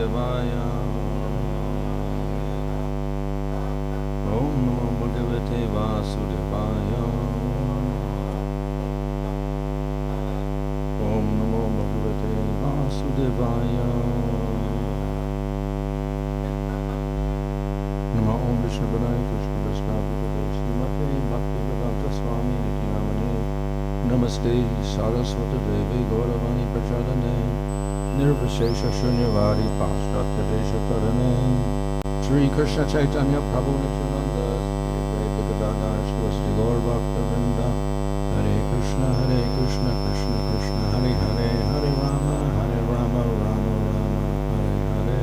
Vasudevaya. Om Namo Bhagavate Vasudevaya. Om Namo Bhagavate Vasudevaya. Namo Om Vishnu-padaya Krishna Prasthapitade Srimate Bhaktivedanta Swami Niti Namane Namaste Saraswati Devi Gauravani Prachadane Nirvishesha Shunyavadi Paschatya Deshatarane Shri Krishna Chaitanya Prabhu Nityananda Shri Gadadhar Shri Gaur Bhakta-vrinda Hare Krishna Krishna Krishna Hare Hare Hare Rama Rama Rama Hare Hare.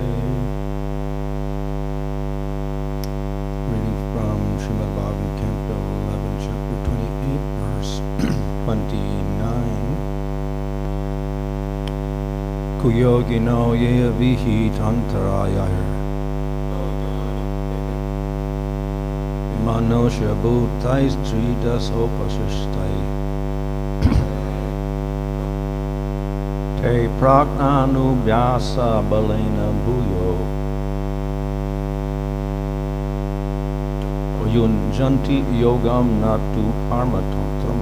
Reading from Srimad Bhagavatam Canto 11 Chapter 28 Verse 29. Ku-yogino vihitāntarāyair manuṣya-bhūtais tridaśopasṛṣṭaiḥ te prāktanābhyāsa-balena bhūyo yuñjanti yogaṁ natu karma-tantram.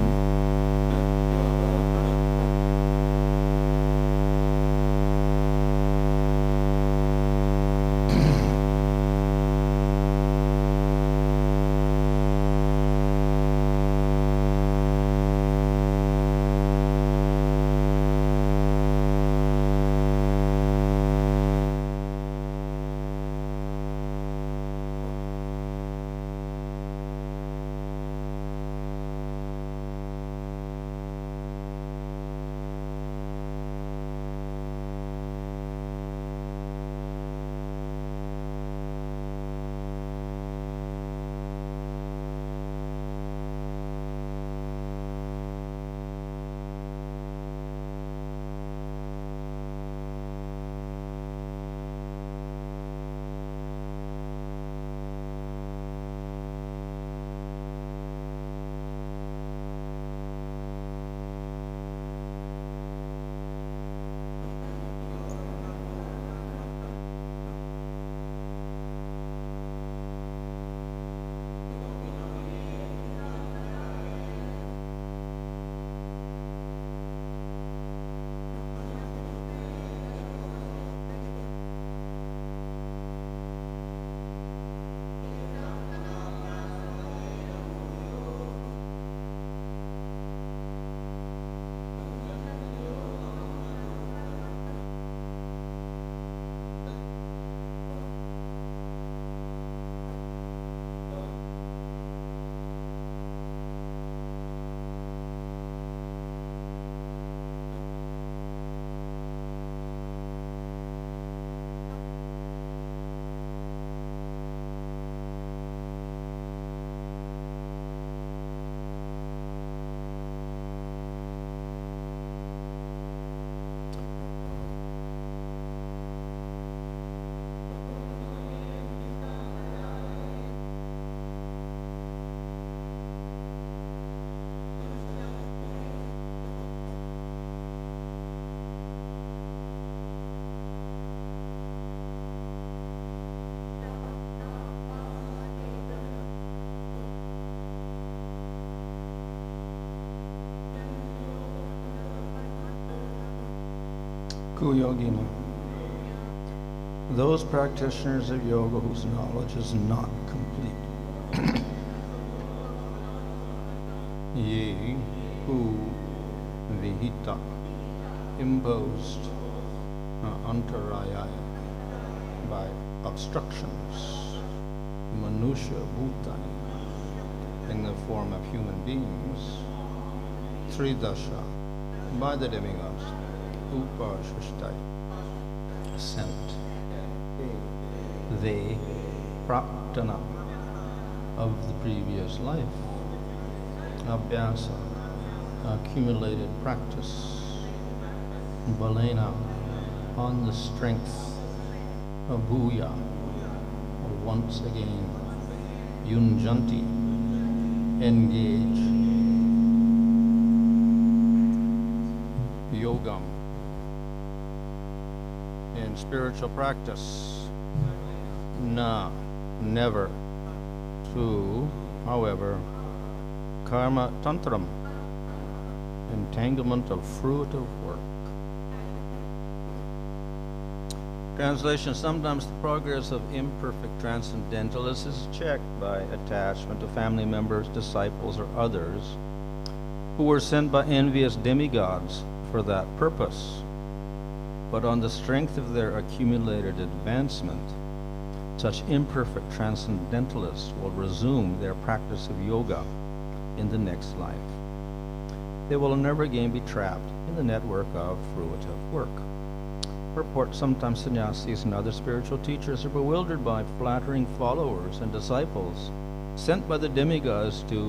Kuyogino. Those practitioners of yoga whose knowledge is not complete. Ye who vihita imposed antarāyaiḥ by obstructions, manuṣya-bhūtais in the form of human beings, tridaśa by the demigods, upasṛṣṭaiḥ sent, they prāktana of the previous life, abhyāsa accumulated practice, balena on the strength of bhūyaḥ once again, yuñjanti engage, yogam in spiritual practice. Na, never. Tu, however, karma-tantram, entanglement of fruitive work. Translation: sometimes the progress of imperfect transcendentalists is checked by attachment to family members, disciples, or others who were sent by envious demigods for that purpose. But on the strength of their accumulated advancement, such imperfect transcendentalists will resume their practice of yoga in the next life. They will never again be trapped in the network of fruitive work. Purport: sometimes sannyasis and other spiritual teachers are bewildered by flattering followers and disciples sent by the demigods to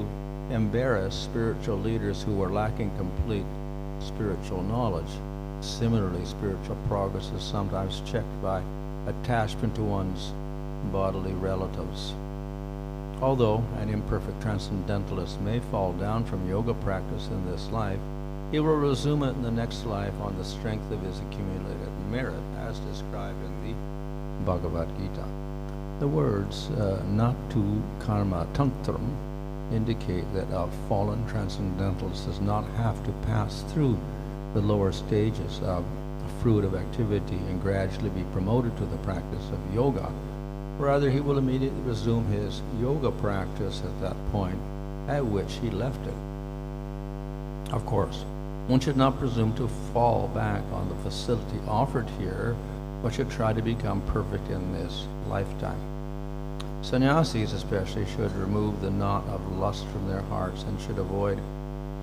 embarrass spiritual leaders who are lacking complete spiritual knowledge. Similarly, spiritual progress is sometimes checked by attachment to one's bodily relatives. Although an imperfect transcendentalist may fall down from yoga practice in this life, he will resume it in the next life on the strength of his accumulated merit, as described in the Bhagavad Gita. The words natu karma-tantram indicate that a fallen transcendentalist does not have to pass through the lower stages of fruitive activity and gradually be promoted to the practice of yoga. Rather, he will immediately resume his yoga practice at that point at which he left it. Of course, one should not presume to fall back on the facility offered here, but should try to become perfect in this lifetime. Sannyasis especially should remove the knot of lust from their hearts and should avoid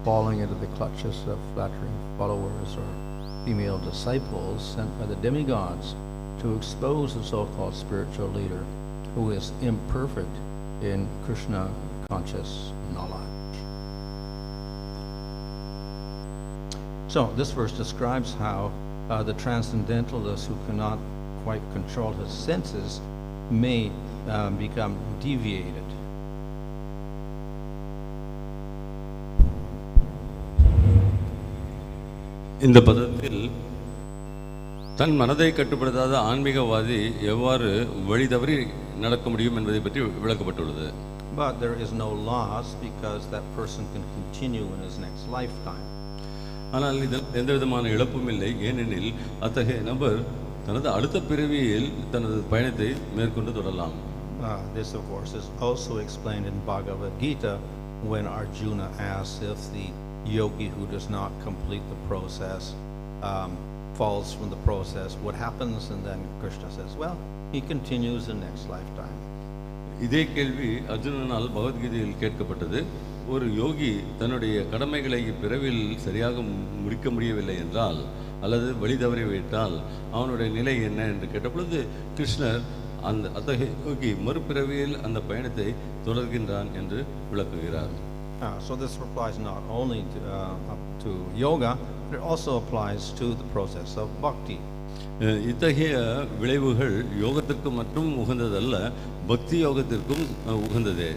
falling into the clutches of flattering followers or female disciples sent by the demigods to expose the so-called spiritual leader who is imperfect in Krishna conscious knowledge. So this verse describes how the transcendentalist who cannot quite control his senses may become deviated. இந்த பதத்தில் தன் மனதை கட்டுப்படுத்தாத ஆன்மீகவாதி எவ்வாறு வழி தவறி நடக்க முடியும் என்பதை பற்றி விளக்கப்பட்டுள்ளது. But there is no loss because that person can continue in his next lifetime. ஆனால் இதில் எந்த விதமான இழப்பும் இல்லை, ஏனெனில் அத்தகைய நபர் தனது அடுத்த பிறவியில் தனது பயணத்தை மேற்கொண்டு தொடரலாம். This of course is also explained in Bhagavad Gita when Arjuna asks if the yogi who does not complete the process falls from the process, what happens? And then Krishna says, well, he continues the next lifetime. இதே கேள்வி அர்ஜுனனால் பகவத்கீதையில் கேட்கப்பட்டது. ஒரு யோகி தன்னுடைய கடமைகளை பிறவில் சரியாக முடிக்க முடியவில்லை என்றால் அல்லது வழி தவறிவிட்டால் அவனுடைய நிலை என்ன என்று கேட்டபொழுது கிருஷ்ணர் அந்த அத்தகைய யோகி மறுபிறவியில் அந்த பயணத்தை தொடர்கின்றான் என்று விளக்குகிறார். So this applies not only to yoga, but it also applies to the process of bhakti. இத்தகைய விளைவுகள் யோகத்திற்கு மட்டும் உகந்ததல்ல, பக்தி யோகத்திற்கும் உகந்ததே.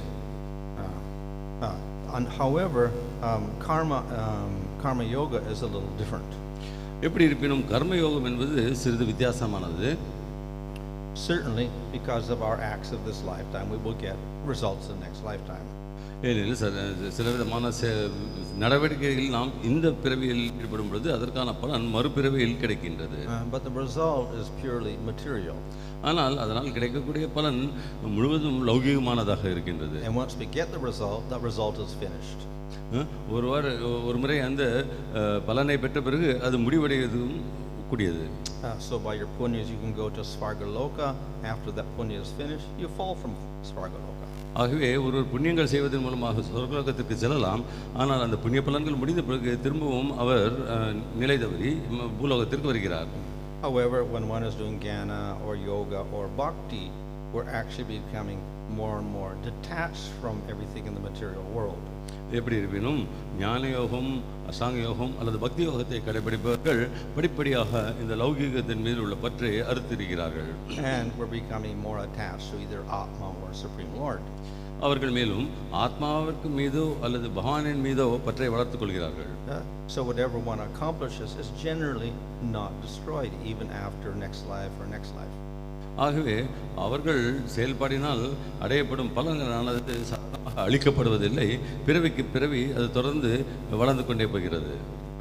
And however, karma yoga is a little different. எப்படி இருப்பினும் கர்ம யோகம் என்பது சிறிது வித்தியாசமானது. Certainly, because of our acts of this lifetime, we will get results in the next lifetime. ஏனெனில் சில விதமான நடவடிக்கைகளில் நாம் இந்த பிறவியில் ஈடுபடும் பொழுது அதற்கான பலன் மறுபிறவியில் கிடைக்கின்றது. But the result is purely material. ஆனால் அதனால் கிடைக்கக்கூடிய பலன் முழுவதும் லௌகிகமானதாக இருக்கின்றது. And once we get the result, that result is finished. ஒரு முறை அந்த பலனை பெற்ற பிறகு அது முடிவடைவதும் கூடியது. So by your punyas you can go to Svargaloka. After that punya is finished, you fall from Svargaloka. ஆகவே ஒரு புண்ணியங்கள் செய்வதன் மூலமாக சொர்க்கலோகத்திற்கு செல்லலாம். ஆனால் அந்த புண்ணிய பலன்கள் முடிந்த பிறகு திரும்பவும் அவர் நிலை தவறி பூலோகத்திற்கு வருகிறார். However, when one is doing jnana or yoga or bhakti, we're actually becoming more and more detached from everything in the material world. எப்படி இருப்பினும் ஞான யோகம், அசாங்க யோகம் அல்லது பக்தி யோகத்தை கடைபிடிப்பவர்கள் படிப்படியாக இந்த லௌகீகத்தின் மீது உள்ள பற்றை அறுத்திருக்கிறார்கள். And we're becoming more attached to either Atma or Supreme Lord. அவர்கள் மேலும் ஆத்மாவிற்கு மீதோ அல்லது பகவானின் மீதோ பற்றை வளர்த்துக் கொள்கிறார்கள். So whatever one accomplishes is generally not destroyed even after next life or next life. ஆகவே அவர்கள் செயல்பாடினால் அடையப்படும் பலன்களானது அளிக்கப்படுவதில்லை, பிறவிக்கு பிறவி அது தொடர்ந்து வளர்ந்து கொண்டே போகிறது.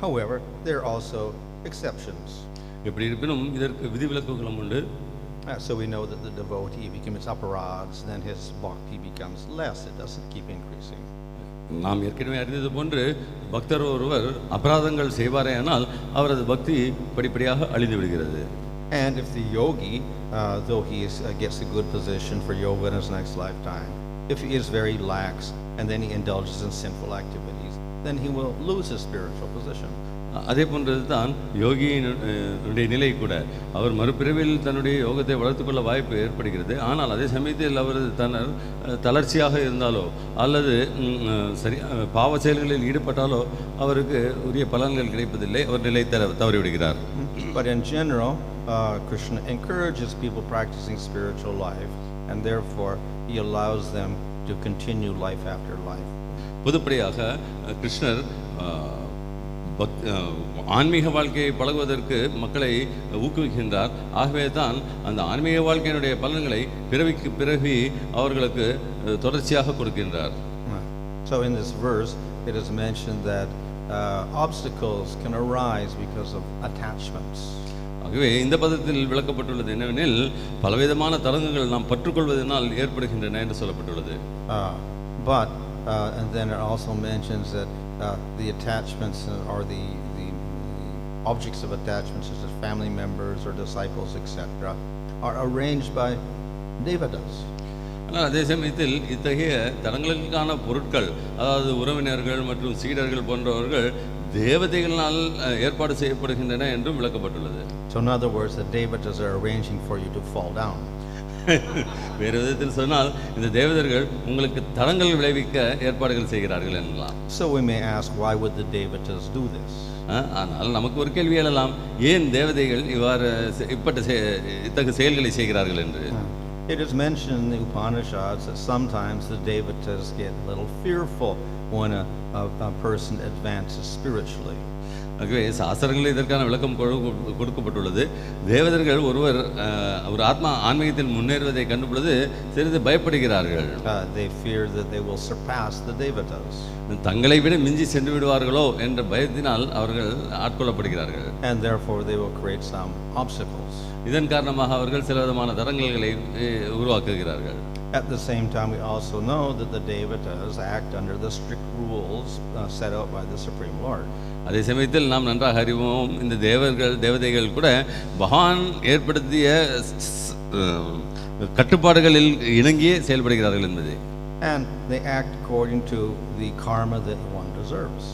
However, there are also exceptions. எப்படி இருப்பினும் இதற்கு விதிவிலக்குகளும் உண்டு. So we know that the devotee becomes aparāds, then his bhakti becomes less. It doesn't keep increasing. நாம் ஏற்கனவே அறிந்தது போன்று பக்தர் ஒருவர் அபராதங்கள் செய்வாரேயானால் அவரது பக்தி படிப்படியாக அழிந்து விடுகிறது. And if the yogi, though he gets a good position for yoga in his next lifetime, if he is very lax and then he indulges in sinful activities, then he will lose his spiritual position. அதே போன்றது தான் யோகியினுடைய நிலை கூட. அவர் மறுபிறவியில் தன்னுடைய யோகத்தை வளர்த்துக்கொள்ள வாய்ப்பு ஏற்படுகிறது. ஆனால் அதே சமயத்தில் அவர் தளர்ச்சியாக இருந்தாலோ அல்லது பாவ செயல்களில் ஈடுபட்டாலோ அவருக்கு உரிய பலன்கள் கிடைப்பதில்லை, அவர் நிலை தவறிவிடுகிறார். But in general, Krishna encourages people practicing spiritual life, and therefore he allows them to continue life after life. பொதுப்படியாக கிருஷ்ணர் ஆன்மீக வாழ்க்கையை பழகுவதற்கு மக்களை ஊக்குவிக்கின்றார். ஆகவே தான் அந்த ஆன்மீக வாழ்க்கையினுடைய பலன்களை பிறவிக்கு பிறவி அவர்களுக்கு தொடர்ச்சியாக கொடுக்கின்றார். So in this verse it is mentioned that obstacles can arise because of attachments. ஆகவே இந்த பதத்தில் விளக்கப்பட்டுள்ளது என்னவெனில் பலவிதமான தடங்கல்கள் நாம் பற்றுக்கொள்வதனால் ஏற்படுகின்றன என்று சொல்லப்பட்டுள்ளது. But and then it also mentions that the attachments or the objects of attachments, such as family members or disciples, etc., are arranged by devotees. ஆனால் அதே சமயத்தில் இத்தகைய தடங்களுக்கான பொருட்கள், அதாவது உறவினர்கள் மற்றும் சீடர்கள் போன்றவர்கள் தேவதைகளால் ஏற்பாடு செய்யப்படுகின்றன என்றும் விளக்கப்பட்டுள்ளது. So in other words, the devotees are arranging for you to fall down. வேறு விதத்தில் சொன்னால் இந்த தேவதர்கள் உங்களுக்கு தடங்கள் விளைவிக்க ஏற்பாடுகள் செய்கிறார்கள் எனலாம். So we may ask, why would the devotees do this? ஆனால் நமக்கு ஒரு கேள்வி எழலாம், ஏன் தேவதைகள் இவ்வாறு இத்தகைய செயல்களை செய்கிறார்கள் என்று. It is mentioned in the Upanishads that sometimes the devotees get a little fearful when a person advances spiritually. ஆகவே சாஸ்திரங்களில் இதற்கான விளக்கம் கொடுக்கப்பட்டுள்ளது. தேவதர்கள் ஒருவர் ஒரு ஆத்மா ஆன்மீகத்தில் முன்னேறுவதை கண்டுபொழுது சிறிது பயப்படுகிறார்கள். They fear that they will surpass the devotees. தங்களை விட மிஞ்சி சென்று விடுவார்களோ என்ற பயத்தினால் அவர்கள் ஆட்கொள்ளப்படுகிறார்கள். And therefore they will create some obstacles. இதன் காரணமாக அவர்கள் சில விதமான தடங்கல்களை உருவாக்குகிறார்கள். At the same time, we also know that the devotees act under the strict rules set out by the Supreme Lord. அதே சமயத்தில் நாம் நன்றாக அறிவோம், இந்த தேவதைகள் கூட பகவான் ஏற்படுத்திய கட்டுப்பாடுகளில் இணங்கியே செயல்படுகிறார்கள் என்பது. And they act according to the karma that one deserves.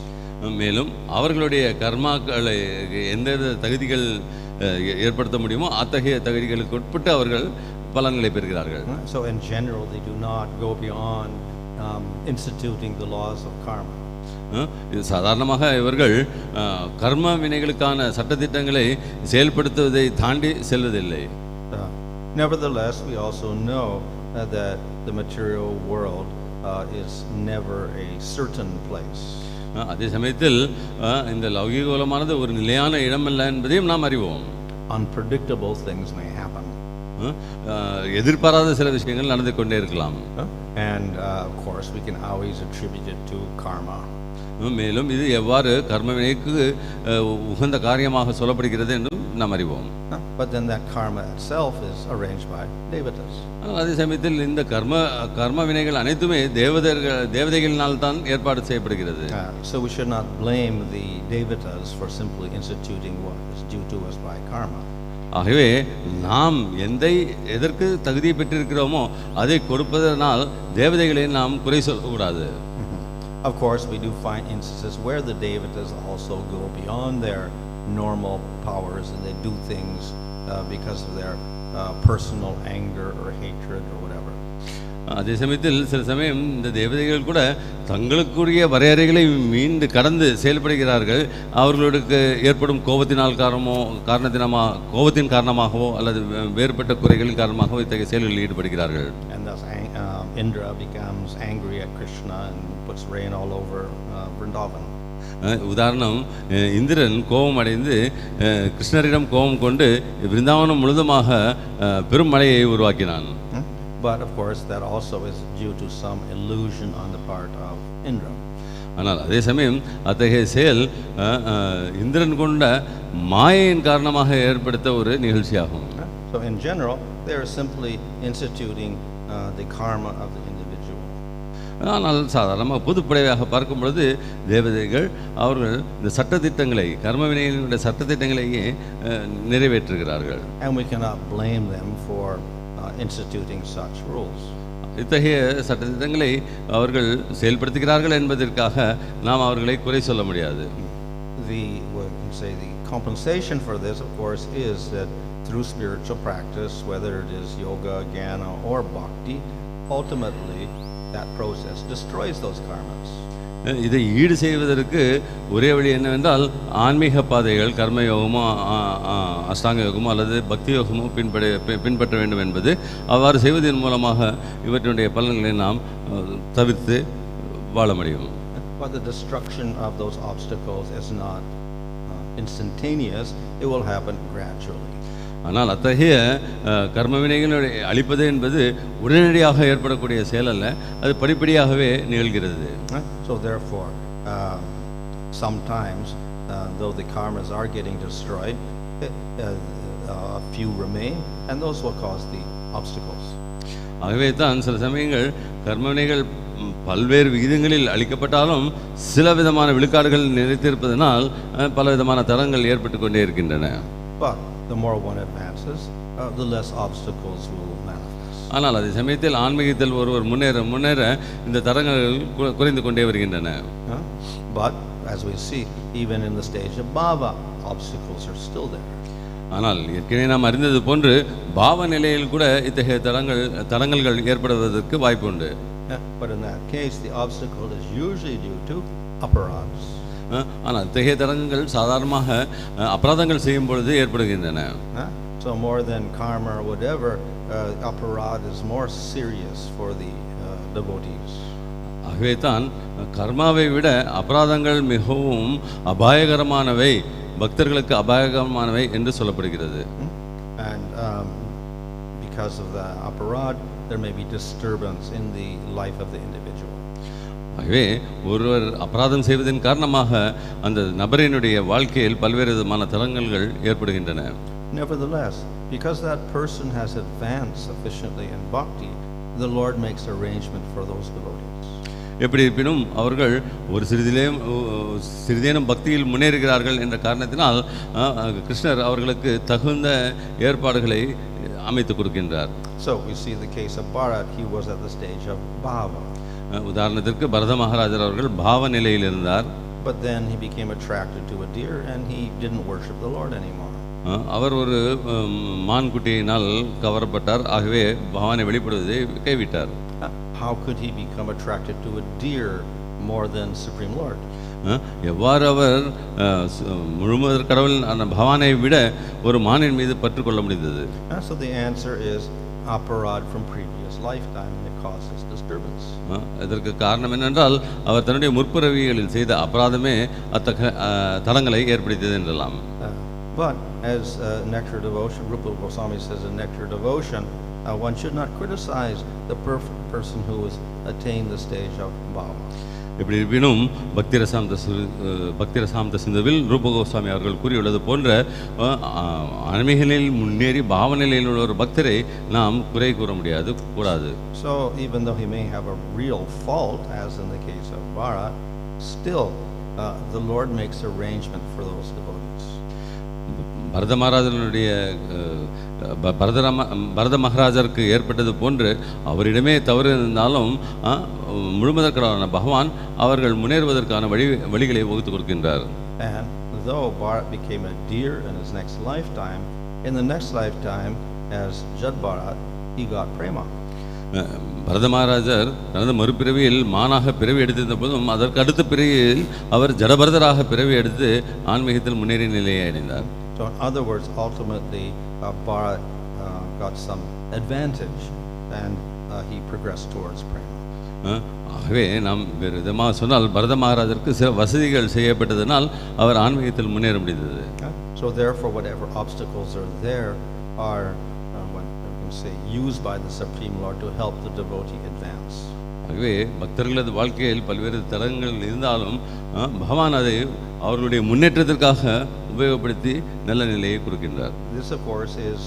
மேலும் அவர்களுடைய கர்மாக்களை எந்த தகுதிகள் ஏற்படுத்த முடியுமோ அத்தகைய தகுதிகளுக்கு உட்பட்டு அவர்கள் பலன்களை பெறுகிறார்கள். So in general they do not go beyond instituting the laws of karma. இது சாதாரணமாக இவர்கள் கர்ம வினைகளுக்கான சட்டதிட்டங்களை செயல்படுத்துவதை தாண்டி செல்வதில்லை. Nevertheless, we also know that the material world is never a certain place. அதே சமயத்தில் இந்த லௌகிக உலகமானது ஒரு நிலையான இடமல்ல என்பதையும் நாம் அறிவோம். Unpredictable things may happen. எதிர்பாராத சில விஷயங்கள் நடந்து கொண்டே இருக்கலாம். And of course we can always attribute it to karma. மேலும் இது எவ்வாறு கர்மவினைக்கு உகந்த காரியமாக சொல்லப்படுகிறது என்றும் நாம் அறிவோம். But then that karma itself is arranged by devotees. அதே சமயத்தில் இந்த கர்ம வினைகள் அனைத்துமே தேவதைகளினால் தான் ஏற்பாடு செய்யப்படுகிறது. So we should not blame the devotees for simply instituting what is due to us by karma. ஆகவே நாம் எதற்கு தகுதியை பெற்றிருக்கிறோமோ அதை கொடுப்பதனால் தேவதைகளை நாம் குறை சொல்லக்கூடாது. Of course, we do find instances where the devotees also go beyond their normal powers and they do things because of their personal anger or hatred or whatever. அதே சமயத்தில் சில சமயம் இந்த தேவதைகள் கூட தங்களுக்குரிய வரையறைகளை மீண்டு கடந்து செயல்படுகிறார்கள். அவர்களுக்கு ஏற்படும் கோபத்தின் காரணமாகவோ அல்லது வேறுபட்ட குறைகளின் காரணமாகவோ இத்தகைய செயல்களில் ஈடுபடுகிறார்கள். And thus Indra becomes angry at Krishna and puts rain all over Vrindavan. உதாரணம், இந்திரன் கோபம் அடைந்து கிருஷ்ணரிடம் கோபம் கொண்டு விருந்தாவனம் முழுதுமாக பெரும் மழையை உருவாக்கினான். But of course that also is due to some illusion on the part of Indra. ஆனால் அதே சமயம் அத்தகைய செயல் இந்திரன் கொண்ட மாயையின் காரணமாக ஏற்படுத்த ஒரு நிகழ்ச்சியாகும். So in general they are simply instituting the karma of the individual. ஆனால் சாதாரணமாக பொதுப்படையாக பார்க்கும் பொழுது தேவதைகள் அவர்கள் இந்த சட்டத்திட்டங்களை கர்மவினையினுடைய சட்டத்திட்டங்களையே நிறைவேற்றுகிறார்கள். And we cannot blame them for instituting such rules. இத்தகைய சட்டத்திட்டங்களை அவர்கள் செயல்படுத்துகிறார்கள் என்பதற்காக நாம் அவர்களை குறை சொல்ல முடியாது. The compensation for this, of course, is that through spiritual practice, whether it is yoga, jnana, or bhakti, ultimately that process destroys those karmas. இதை ஈடு செய்வதற்கு ஒரே வழி என்னவென்றால் ஆன்மீக பாதைகள் கர்ம யோகமோ அஷ்டாங்க யோகமோ அல்லது பக்தி யோகமோ பின்பற்ற வேண்டும் என்பது. அவ்வாறு செய்வதன் மூலமாக இவற்றினுடைய பலன்களை நாம் தவிர்த்து வாழ முடியும். But the destruction of those obstacles is not instantaneous. It will happen gradually. ஆனால் அத்தகைய கர்மவினைகளை அழிப்பது என்பது உடனடியாக ஏற்படக்கூடிய செயல் அல்ல, அது படிப்படியாகவே நிகழ்கிறது. So therefore sometimes though the karmas are getting destroyed, a few remain and those will cause the obstacles. ஆகவே தான் சில சமயங்கள் கர்மவினைகள் பல்வேறு விகிதங்களில் அளிக்கப்பட்டாலும் சில விதமான விழுக்காடுகள் நிறைத்திருப்பதனால் பல விதமான தடங்கள் ஏற்பட்டு கொண்டே இருக்கின்றன. But the more one advances, the less obstacles will manifest. ஆனால் அதே சமயத்தில் ஆன்மீகத்தில் ஒருவர் முன்னேற இந்த தடங்கள் குறைந்து கொண்டே வருகின்றன. But as we see, even in the stage of bhava, obstacles are still there. ஆனால் ஏற்கனவே நாம் அறிந்தது போன்று பாவ நிலையில் கூட இத்தகைய தடங்கல்கள் ஏற்படுவதற்கு வாய்ப்பு உண்டு. But in that case, the obstacle is usually due to aparāds. ஆனால் இத்தகைய தடங்கல்கள் சாதாரணமாக அபராதங்கள் செய்யும் பொழுது ஏற்படுகின்றன. So more than karma or whatever, aparād is more serious for the devotees. ஆகவே தான் கர்மாவை விட அபராதங்கள் மிகவும் அபாயகரமானவை, பக்தர்களுக்கு அபாயகரமானவை என்று சொல்லப்படுகிறது. And because of the aparād, there may be disturbance in the life of the individual. ஆகவே ஒருவர் அபராதம் செய்வதன் காரணமாக அந்த நபரினுடைய வாழ்க்கையில் பல்வேறு விதமான தடங்கல்கள் ஏற்படுகின்றன. Nevertheless, because that person has advanced sufficiently in bhakti, the Lord makes arrangement for those devotees. எப்படி இருப்பினும் அவர்கள் ஒரு சிறிதேனும் பக்தியில் முன்னேறுகிறார்கள் என்ற காரணத்தினால் கிருஷ்ணர் அவர்களுக்கு தகுந்த ஏற்பாடுகளை அமைத்து கொடுக்கின்றார். So we see the case of Bharat, he was at the stage of bhava. உதாரணத்திற்கு பரத மகாராஜர் அவர்கள் பாவ நிலையில் இருந்தார். But then he became attracted to a deer and he didn't worship the Lord anymore. அவர் ஒரு மான்குட்டியினால் கவரப்பட்டார். ஆகவே பகவானை வெளிப்படுவதை கைவிட்டார். How could he become attracted to a deer more than Supreme Lord? எவ்வாறு அவர் முழுமுதற் கடவுள் அந்த பகவானை விட ஒரு மானின் மீது பற்று கொள்ள முடிந்தது? So the answer is aparād from previous lifetime, and it causes disturbance. இதற்கு காரணம் என்னென்றால் அவர் தன்னுடைய முற்பிறவிகளில் செய்த அபராதமே அத்தகைய தடங்களை ஏற்படுத்தியது என்றலாம். But as Nectar Devotion, Rupa Goswami says in Nectar Devotion, one should not criticize the perfect person who has attained the stage of bhava. எப்படி இருப்பினும் பக்தி ரசாந்த சிந்துவில் ரூப கோஸ்வாமி அவர்கள் கூறியுள்ளது போன்ற ஆன்மீக நிலையில் முன்னேறி பாவ நிலையில் உள்ள ஒரு பக்தரை நாம் குறை கூற முடியாது, கூடாது. So even though he may have a real fault, as in the case of Bharat, still the Lord makes arrangement for those devotees. பரத மகாராஜனுடைய பரத மகாராஜருக்கு ஏற்பட்டது போன்று அவரிடமே தவறு இருந்தாலும் முழுமதற்கான பகவான் அவர்கள் முன்னேறுவதற்கான வழிகளை வகுத்து கொடுக்கின்றார். And though Bharat became a deer in his next lifetime, in the next lifetime as Jad Bharat, he got prema. பரத மகாராஜர் தனது மறுபிறவியில் மானாக பிறவி எடுத்திருந்த போதும் அதற்கு அடுத்த பிறவியில் அவர் ஜடபரதராக பிறவி எடுத்து ஆன்மீகத்தில் முன்னேறிய நிலையை அடைந்தார். So in other words, ultimately Bharat got some advantage and he progressed towards prema. ஆகவே நாம் வேறு விதமாக சொன்னால் பரத மகாராஜருக்கு சில வசதிகள் செய்யப்பட்டதனால் அவர் ஆன்மீகத்தில் முன்னேற முடிந்தது. So therefore whatever obstacles are there are say used by the Supreme Lord to help the devotee advance. ஆகவே பக்தர்களது வாழ்க்கையில் பல்வேறு தடங்கள் இருந்தாலும் பகவான் அதை அவர்களுடைய முன்னேற்றத்திற்காக உபயோகப்படுத்தி நல்ல நிலையை கொடுக்கின்றார். This of course is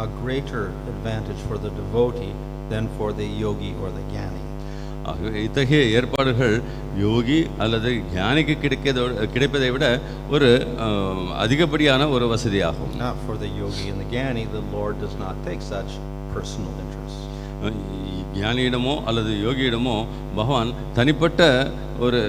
a greater advantage for the devotee than for the yogi or the jnani. ஆகவே இத்தகைய ஏற்பாடுகள் யோகி அல்லது ஞானிக்கு கிடைப்பதை விட ஒரு அதிகப்படியான ஒரு வசதியாகும். For the yogi and the jnani, the Lord does not take such personal interest. ஞானியிடமோ அல்லது யோகியிடமோ பகவான் தனிப்பட்ட ஒரு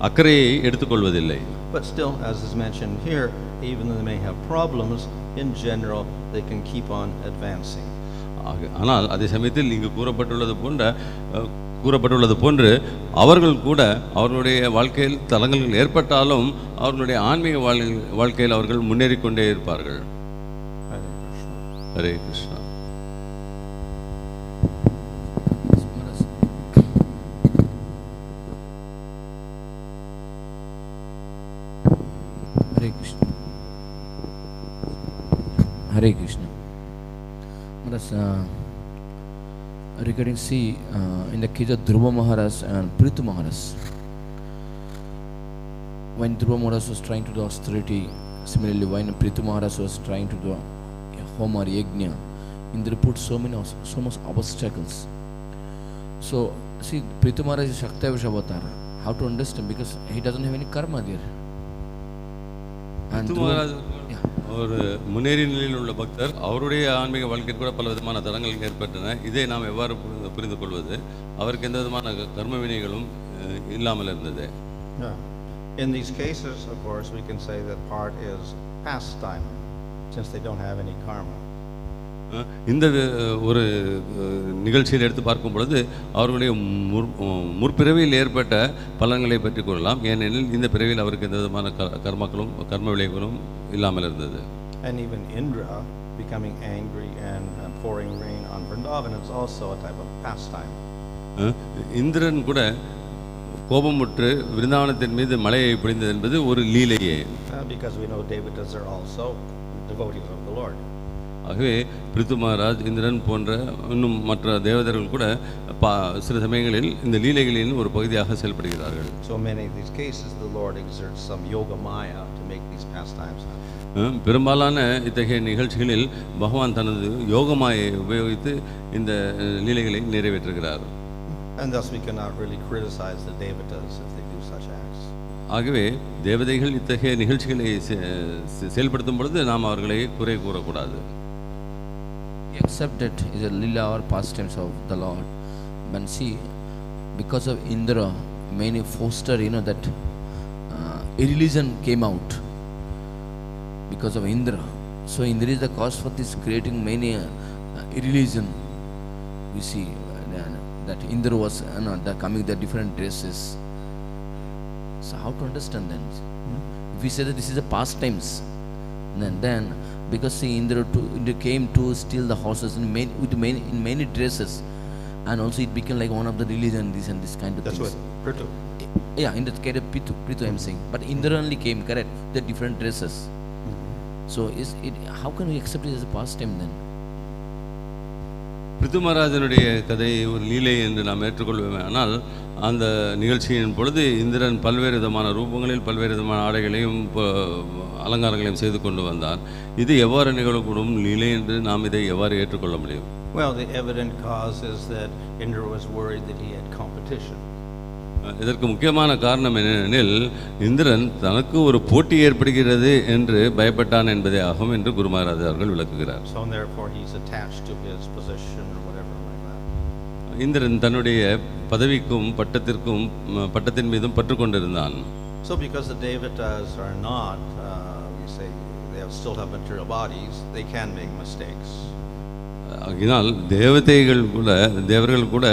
அக்கறையை எடுத்துக்கொள்வதில்லை. But still, as is mentioned here, even though they may have problems, in general they can keep on advancing. ஆனால் அதே சமயத்தில் இங்கு கூறப்பட்டுள்ளது போன்று அவர்கள் கூட அவர்களுடைய வாழ்க்கையில் தலங்கள் ஏற்பட்டாலும் அவர்களுடைய ஆன்மீக வாழ்க்கையில் அவர்கள் முன்னேறிக்கொண்டே இருப்பார்கள். Hare Krishna. Hare Krishna. Hare Krishna. Regarding in the case of Dhruva Maharaj and Prithu Maharaj, when Dhruva Maharaj was trying to do austerity, similarly when Prithu Maharaj was trying to do homa or yajna, Indra put so much obstacles. So see, Prithu Maharaj is Shakti avatar. How to understand? Because he doesn't have any karma there. And ஒரு முன்னேறிய நிலையில் உள்ள பக்தர் அவருடைய ஆன்மீக வாழ்க்கையில் கூட பல விதமான தடங்கள் ஏற்பட்டன. இதை நாம் எவ்வாறு புரிந்து கொள்வது? அவருக்கு எந்த விதமான கர்ம வினைகளும் இல்லாமல் இருந்தது. In these cases, of course, we can say that part is pastime, since they don't have any karma. இந்த ஒரு நிகழ்ச்சியில் எடுத்து பார்க்கும் பொழுது அவர்களுடைய முற்பிறவியில் ஏற்பட்ட பலன்களை பற்றி கூறலாம். ஏனெனில் இந்த பிறவியில் அவருக்கு எந்த விதமான கர்ம விளைவுகளும் இல்லாமல் இருந்தது. And even Indra becoming angry and pouring rain on Vrindavan is also a type of pastime. Indiran கூட கோபமுற்று விருந்தாவனத்தின் மீது மழையை பொழிந்தது என்பது ஒரு லீலையே. Because we know devotees are also devotees of the Lord. ஆகவே பிரித்து மகாராஜ், இந்திரன் போன்ற இன்னும் மற்ற தேவதர்கள் கூட சில சமயங்களில் இந்த லீலைகளின் ஒரு பகுதியாக செயல்படுகிறார்கள். So many of these cases the Lord exerts some yoga maya to make these pastimes happen. பெரும்பாலான இத்தகைய நிகழ்ச்சிகளில் பகவான் தனது யோகமாயை உபயோகித்து இந்த லீலைகளை நிறைவேற்றுகிறார். And thus we cannot really criticize the devotees if they do such acts. ஆகவே தேவதைகள் இத்தகைய நிகழ்ச்சிகளை செயல்படுத்தும் பொழுது நாம் அவர்களை குறை கூறக்கூடாது. Except that is a lila or pastimes of the Lord. But see, because of Indra, many foster, that irreligion came out because of Indra. So Indra is the cause for this creating many irreligion. We see that Indra was coming the different dresses. So how to understand then? If we say that this is a pastimes, then because see, Indra came to steal the horses in many dresses, and also it became like one of the religion, this and this kind of things. That's what Prithu. Yeah, in that case of Prithu I'm saying, but Indra only came, correct? The different dresses. So how can we accept it as a pastime then? பிரித்து மகாராஜனுடைய கதையை ஒரு லீலை என்று நாம் ஏற்றுக்கொள்வோமே. ஆனால் அந்த நிகழ்ச்சியின் பொழுது இந்திரன் பல்வேறு விதமான ரூபங்களில் பல்வேறு விதமான ஆடைகளையும் அலங்காரங்களையும் செய்து கொண்டு வந்தான். இது எவ்வாறு நிகழக்கூடும் லீலை என்று நாம் இதை எவ்வாறு ஏற்றுக்கொள்ள முடியும்? Well, the evident cause is that Indra was worried that he had competition. இதற்கு முக்கியமான காரணம் என்னெனில் இந்திரன் தனக்கு ஒரு போட்டி ஏற்படுகிறது என்று பயப்பட்டான் என்பதே ஆகும் என்று குரு மகாராஜ் அவர்கள் விளக்குகிறார். So therefore he is attached to his position or whatever like that. Indiran தன்னுடைய பதவிக்கும் பட்டத்தின் மீதும் பற்று கொண்டிருந்தான். So because the devatas are not, we say they still have material bodies, they can make mistakes. ஆகினால் தேவர்கள் கூட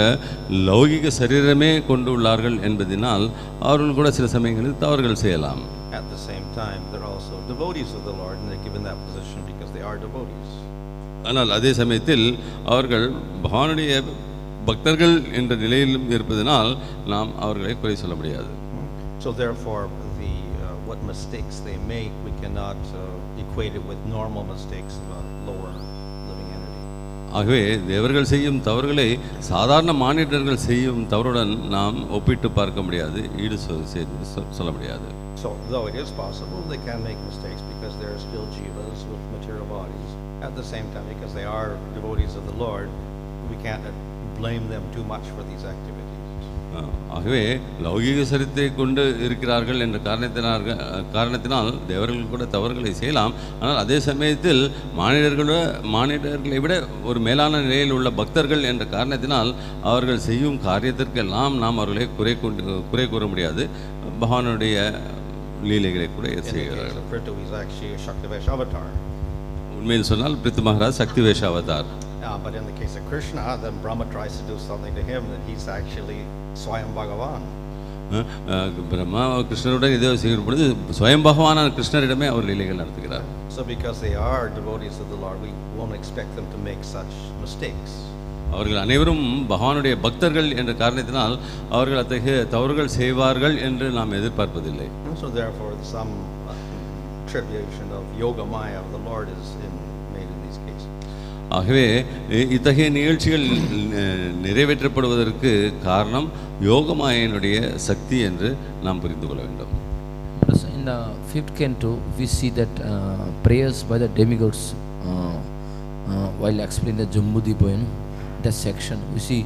லௌகிக சரீரமே கொண்டுள்ளார்கள் என்பதனால் அவர்கள் கூட சில சமயங்களில் தவறுகள் செய்யலாம். At the same time, they're also devotees of the Lord, and they're given that position because they are devotees. ஆனால் அதே சமயத்தில் அவர்கள் பகவானுடைய பக்தர்கள் என்ற நிலையிலும் இருப்பதனால் நாம் அவர்களை குறை சொல்ல முடியாது. So therefore, what mistakes they make, we cannot equate it with normal mistakes of a lower living entity. ஆகவே தேவர்கள் செய்யும் தவறுகளை சாதாரண மானிடர்கள் செய்யும் தவறுடன் நாம் ஒப்பிட்டு பார்க்க முடியாது, ஈடு சொல்ல முடியாது. So though it is possible, they can make mistakes because they are still jivas with material bodies. At the same time, because they are devotees of the Lord, we can't blame them too much for these activities. ஆகவே லௌகிக சரீரத்தை கொண்டு இருக்கிறார்கள் என்ற காரணத்தினால் தேவர்கள் கூட தவறுகளை செய்யலாம். ஆனால் அதே சமயத்தில் மானிடர்களை விட ஒரு மேலான நிலையில் உள்ள பக்தர்கள் என்ற காரணத்தினால் அவர்கள் செய்யும் காரியத்திற்கெல்லாம் நாம் அவர்களை குறை கூற முடியாது. பகவானுடைய லீலைகளை கூட செய்கிறார்கள். உண்மையில் சொன்னால் பிரித்து மகாராஜ் சக்தி வேஷ Avatar. But in the case of Krishna, then Brahma tries to do something to him that he's actually Swayam Bhagavan. Brahma கிருஷ்ணருடன் ஏதோ செய்யும் பொழுது ஸ்வயம் பகவானான கிருஷ்ணரிடமே அவர் லீலைகள் நடத்துகிறார். So because they are devotees of the Lord, we won't expect them to make such mistakes. அவர்கள் அனைவரும் பகவானுடைய பக்தர்கள் என்ற காரணத்தினால் அவர்கள் அத்தகைய தவறுகள் செய்வார்கள் என்று நாம் எதிர்பார்ப்பதில்லை. So therefore some attribution of yogaṁ of the Lord is made in these cases. ஆகவே இத்தகைய நிகழ்ச்சிகள் நிறைவேற்றப்படுவதற்கு காரணம் யோகமாயனுடைய சக்தி என்று நாம் புரிந்து கொள்ள வேண்டும். In the 5th canto, we see that prayers by the demigods while explaining the Jambudvipa, that section, we see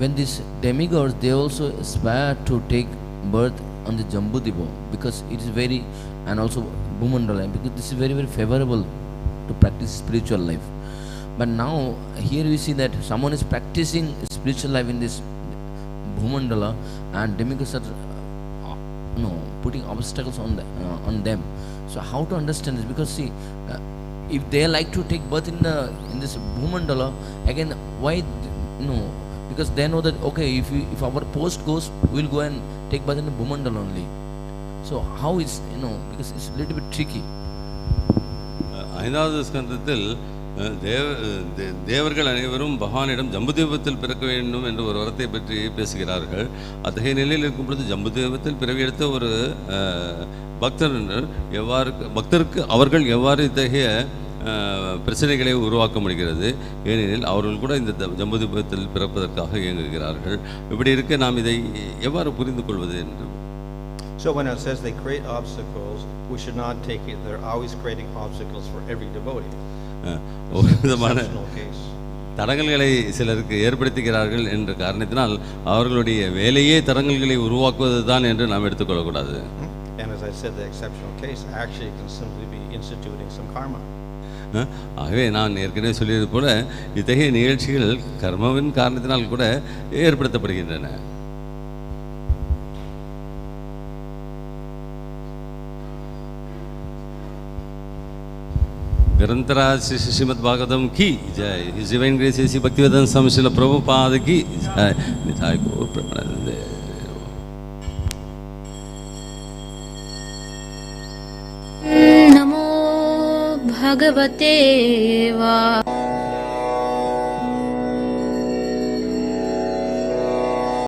when these demigods, they also aspire to take birth on the Jambudvipa because it is very, and also Bhumandala, because this is very, very favorable to practice spiritual life. But now here we see that someone is practicing spiritual life in this Bhumandala and demigods are putting obstacles on them. So how to understand this? Because see, if they like to take birth in this Bhumandala, again why because they know that okay, if our post goes, we'll go and take birth in the Bhumandala only. So how is because it's a little bit tricky. ஐந்தாவது ஸ்கந்தத்தில் தேவர்கள் அனைவரும் பகவானிடம் ஜம்புதீபத்தில் பிறக்க வேண்டும் என்ற ஒரு வரத்தை பற்றி பேசுகிறார்கள். அத்தகைய நிலையில் இருக்கும் பொழுது ஜம்புதீபத்தில் பிறவி எடுத்த ஒரு பக்தருக்கு அவர்கள் எவ்வாறு இத்தகைய பிரச்சனைகளை உருவாக்க முடிகிறது? ஏனெனில் அவர்கள் கூட இந்த ஜம்புதீபத்தில் பிறப்பதற்காக இயங்குகிறார்கள். இப்படி இருக்க நாம் இதை எவ்வாறு புரிந்து கொள்வது என்று. So when it says they create obstacles, we should not take it they're always creating obstacles for every devotee. ஒரு விதமான தடங்கல்களை சிலருக்கு ஏற்படுத்துகிறார்கள் என்ற காரணத்தினால் அவர்களுடைய வேலையே தடங்கல்களை உருவாக்குவது தான் என்று நாம் எடுத்துக்கொள்ளக்கூடாது. And as I said, the exceptional case actually can simply be instituting some karma. ஆகவே நான் ஏற்கனவே சொல்லியது போல இத்தகைய நிகழ்ச்சிகள் கர்மாவின் காரணத்தினால் கூட ஏற்படுத்தப்படுகின்றன. निरंतरा श्रीमद् भागवतम की जय. His divine grace A C Bhaktivedanta Swami Srila Prabhupada की जय. निताय गौर प्रेमानंदे. नमो भगवते वा